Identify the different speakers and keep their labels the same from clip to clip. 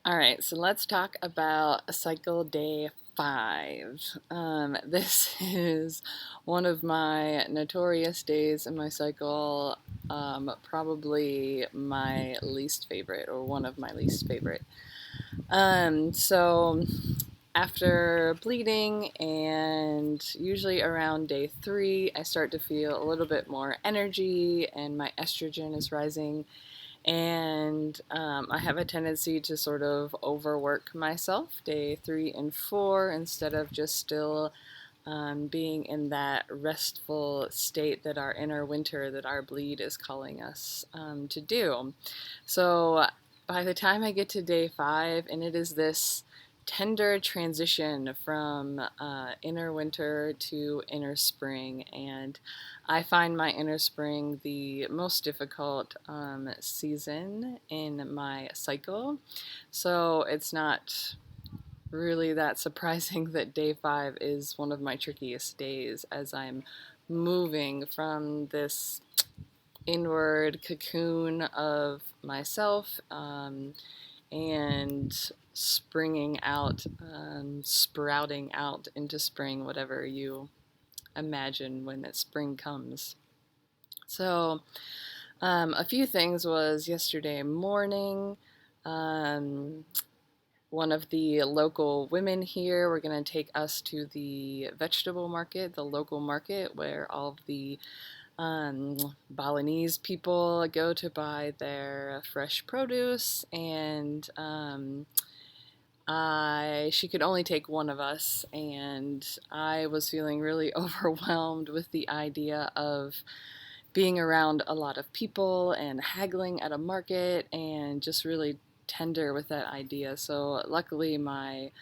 Speaker 1: All right, so let's talk about cycle day 5. This is one of my notorious days in my cycle, probably my least favorite, or one of my least favorite. So after bleeding, and usually around day 3, I start to feel a little bit more energy, and my estrogen is rising, and I have a tendency to sort of overwork myself day 3 and 4 instead of just still being in that restful state that our inner winter, that our bleed is calling us to do. So by the time I get to day 5, and it is this tender transition from inner winter to inner spring, and I find my inner spring the most difficult season in my cycle. So it's not really that surprising that day 5 is one of my trickiest days, as I'm moving from this inward cocoon of myself, and springing out, sprouting out into spring, whatever you imagine when that spring comes. So, a few things was yesterday morning. Um, One of the local women here were going to take us to the vegetable market, the local market where all of the Balinese people go to buy their fresh produce, and she could only take one of us, and I was feeling really overwhelmed with the idea of being around a lot of people and haggling at a market, and just really tender with that idea. So luckily my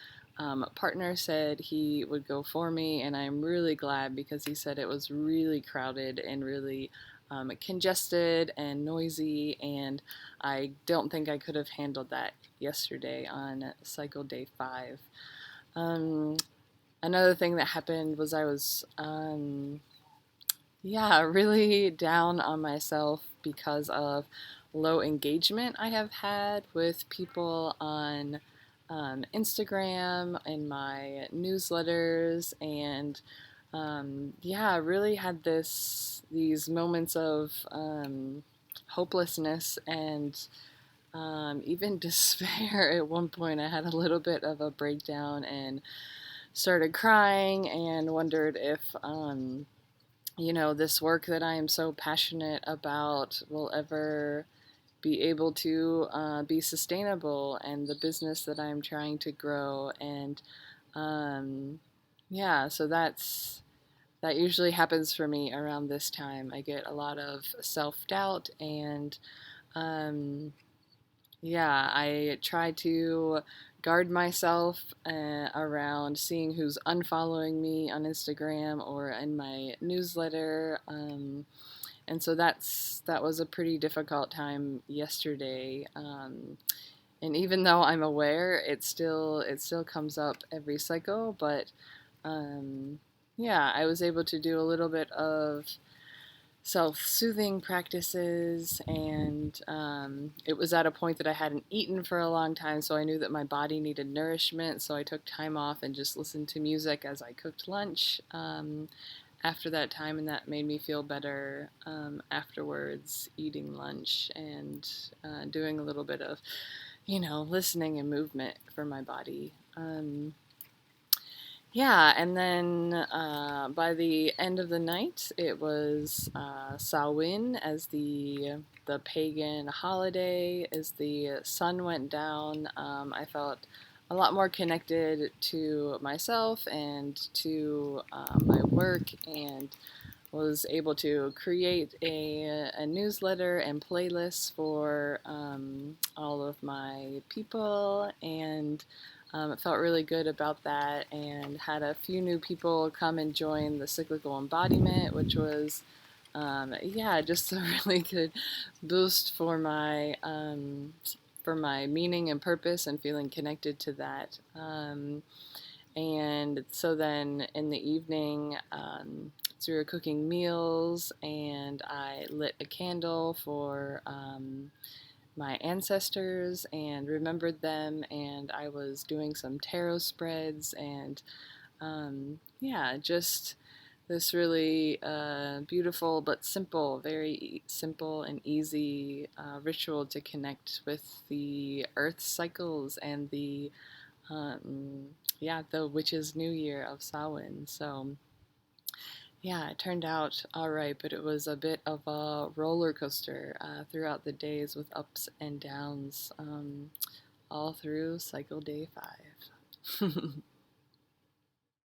Speaker 1: partner said he would go for me, and I'm really glad, because he said it was really crowded and really congested and noisy, and I don't think I could have handled that yesterday on cycle day 5. Um, Another thing that happened was I was really down on myself because of low engagement I have had with people on Instagram and my newsletters, and really had these moments of hopelessness and even despair. At one point, I had a little bit of a breakdown and started crying, and wondered if this work that I am so passionate about will ever be able to be sustainable, and the business that I'm trying to grow. And so that usually happens for me around this time. I get a lot of self doubt, and um, I try to guard myself around seeing who's unfollowing me on Instagram or in my newsletter. And so that was a pretty difficult time yesterday. And even though I'm aware, it still comes up every cycle. But I was able to do a little bit of self-soothing practices, and it was at a point that I hadn't eaten for a long time, so I knew that my body needed nourishment. So I took time off and just listened to music as I cooked lunch after that time, and that made me feel better afterwards, eating lunch and doing a little bit of listening and movement for my body. And then by the end of the night, it was Samhain, as the pagan holiday. As the sun went down, I felt a lot more connected to myself and to my work, and was able to create a newsletter and playlist for all of my people, and it felt really good about that, and had a few new people come and join the cyclical embodiment, which was just a really good boost for my meaning and purpose, and feeling connected to that. And so then in the evening, so we were cooking meals, and I lit a candle for my ancestors and remembered them, and I was doing some tarot spreads, and yeah, just this really beautiful but simple, very simple and easy ritual to connect with the earth cycles and the um, yeah, the witch's new year of Samhain. So yeah, it turned out all right, but it was a bit of a roller coaster throughout the days with ups and downs all through cycle day 5.